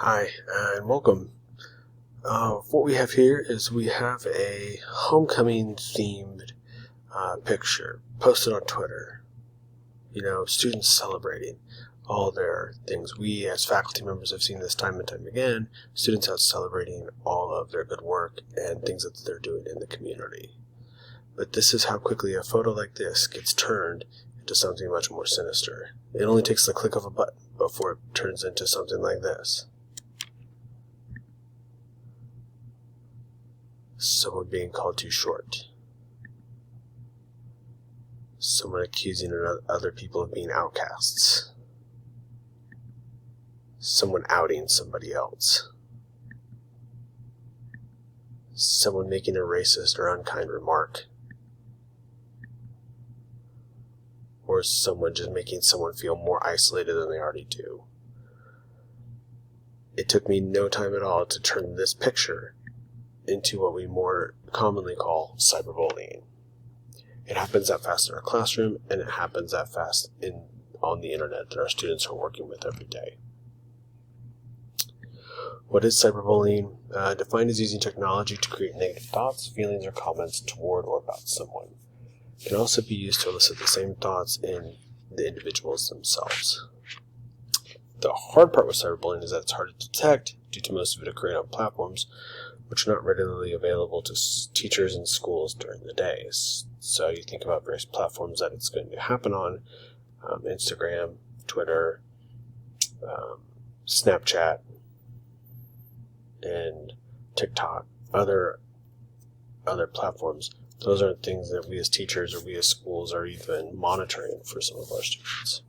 Hi, and welcome. What we have here is we have a homecoming themed picture posted on Twitter. Students celebrating all their things. We as faculty members have seen this time and time again. Students out celebrating all of their good work and things that they're doing in the community. But this is how quickly a photo like this gets turned into something much more sinister. It only takes the click of a button before it turns into something like this. Someone being called too short. Someone accusing other people of being outcasts. Someone outing somebody else. Someone making a racist or unkind remark. Or someone just making someone feel more isolated than they already do. It took me no time at all to turn this picture into what we more commonly call cyberbullying. It happens that fast in our classroom, and it happens that fast on the internet that our students are working with every day. What is cyberbullying? Defined as using technology to create negative thoughts, feelings, or comments toward or about someone. It can also be used to elicit the same thoughts in the individuals themselves. The hard part with cyberbullying is that it's hard to detect due to most of it occurring on platforms which are not readily available to teachers and schools during the day. So you think about various platforms that it's going to happen on, Instagram, Twitter, Snapchat, and TikTok, other platforms. Those aren't things that we as teachers or we as schools are even monitoring for some of our students.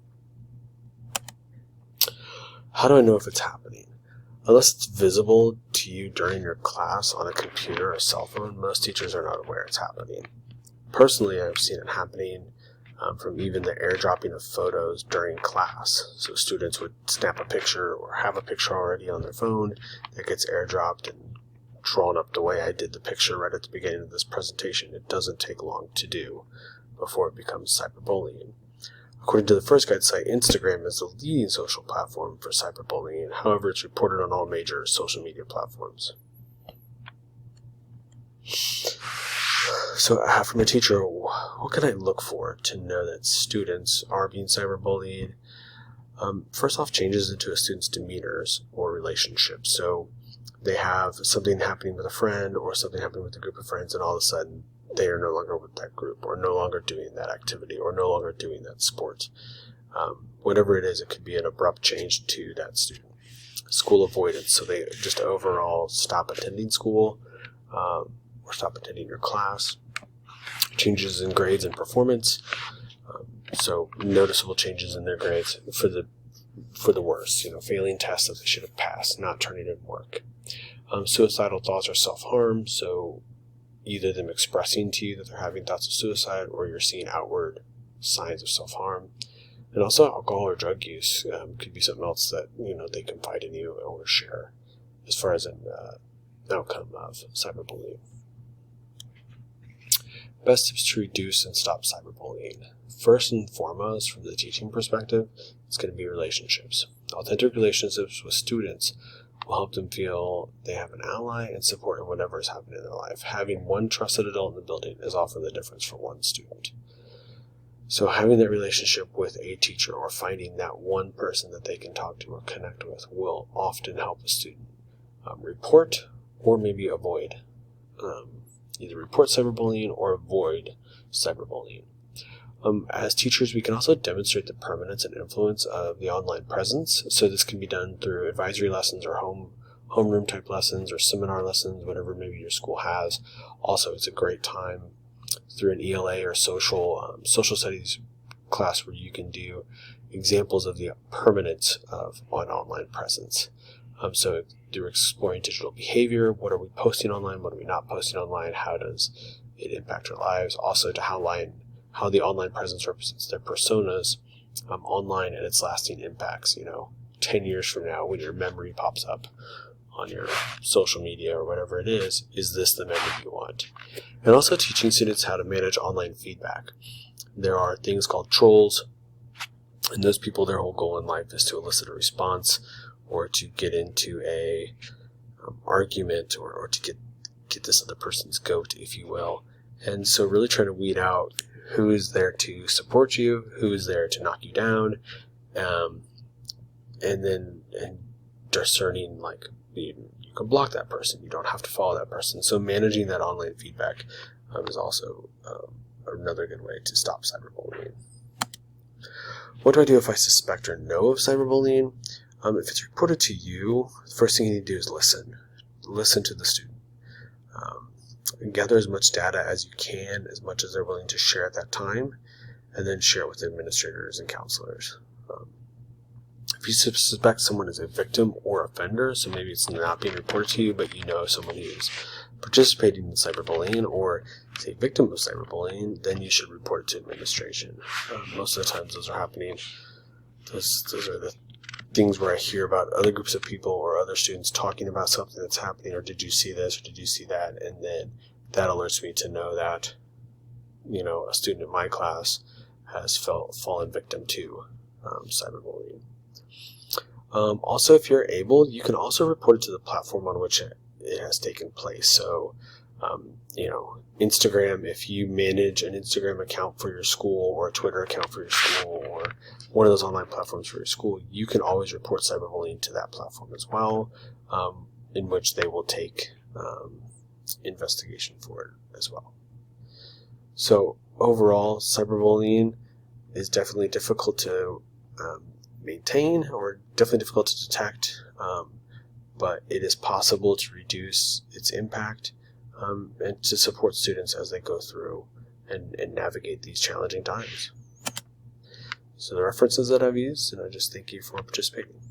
How do I know if it's happening? Unless it's visible to you during your class on a computer or cell phone, most teachers are not aware it's happening. Personally, I've seen it happening from even the airdropping of photos during class. So students would snap a picture or have a picture already on their phone that gets airdropped and drawn up the way I did the picture right at the beginning of this presentation. It doesn't take long to do before it becomes cyberbullying. According to the First Guide site, Instagram is the leading social platform for cyberbullying. However, it's reported on all major social media platforms. So, from a teacher, what can I look for to know that students are being cyberbullied? First off, changes into a student's demeanors or relationships. So, they have something happening with a friend or something happening with a group of friends, and all of a sudden, they are no longer with that group, or no longer doing that activity, or no longer doing that sport. Whatever it is, it could be an abrupt change to that student. School avoidance, so they just overall stop attending school, or stop attending your class. Changes in grades and performance, so noticeable changes in their grades for the worse. Failing tests that they should have passed, not turning in work. Suicidal thoughts or self-harm, so either them expressing to you that they're having thoughts of suicide, or you're seeing outward signs of self-harm. And also alcohol or drug use could be something else that they confide in you or share as far as an outcome of cyberbullying. Best tips to reduce and stop cyberbullying. First and foremost, from the teaching perspective, it's going to be relationships. Authentic relationships with students will help them feel they have an ally and support in whatever is happening in their life. Having one trusted adult in the building is often the difference for one student. So having that relationship with a teacher or finding that one person that they can talk to or connect with will often help a student report or maybe avoid. Either report cyberbullying or avoid cyberbullying. As teachers, we can also demonstrate the permanence and influence of the online presence. So this can be done through advisory lessons or homeroom type lessons or seminar lessons, whatever maybe your school has. Also, it's a great time through an ELA or social studies class where you can do examples of the permanence of an online presence. So through exploring digital behavior, what are we posting online, what are we not posting online, how does it impact our lives, also to how the online presence represents their personas online and its lasting impacts. 10 years from now when your memory pops up on your social media or whatever it is this the memory you want? And also teaching students how to manage online feedback. There are things called trolls, and those people, their whole goal in life is to elicit a response or to get into a argument, or to get this other person's goat, if you will. And so really trying to weed out who is there to support you, who is there to knock you down, and discerning, like, you can block that person. You don't have to follow that person. So managing that online feedback is also another good way to stop cyberbullying. What do I do if I suspect or know of cyberbullying? If it's reported to you, the first thing you need to do is listen. Listen to the student. Gather as much data as you can, as much as they're willing to share at that time, and then share it with administrators and counselors. If you suspect someone is a victim or offender, so maybe it's not being reported to you, but you know someone who's participating in cyberbullying or is a victim of cyberbullying, then you should report it to administration. Most of the times those are happening. Those are the things where I hear about other groups of people or other students talking about something that's happening, or did you see this, or did you see that, and then that alerts me to know that, a student in my class has fallen victim to cyberbullying. Also, if you're able, you can also report it to the platform on which it has taken place. So, Instagram, if you manage an Instagram account for your school, or a Twitter account for your school, or one of those online platforms for your school, you can always report cyberbullying to that platform as well, in which they will take investigation for it as well. So overall, cyberbullying is definitely difficult to maintain, or definitely difficult to detect, but it is possible to reduce its impact and to support students as they go through and navigate these challenging times. So the references that I've used, and I just thank you for participating.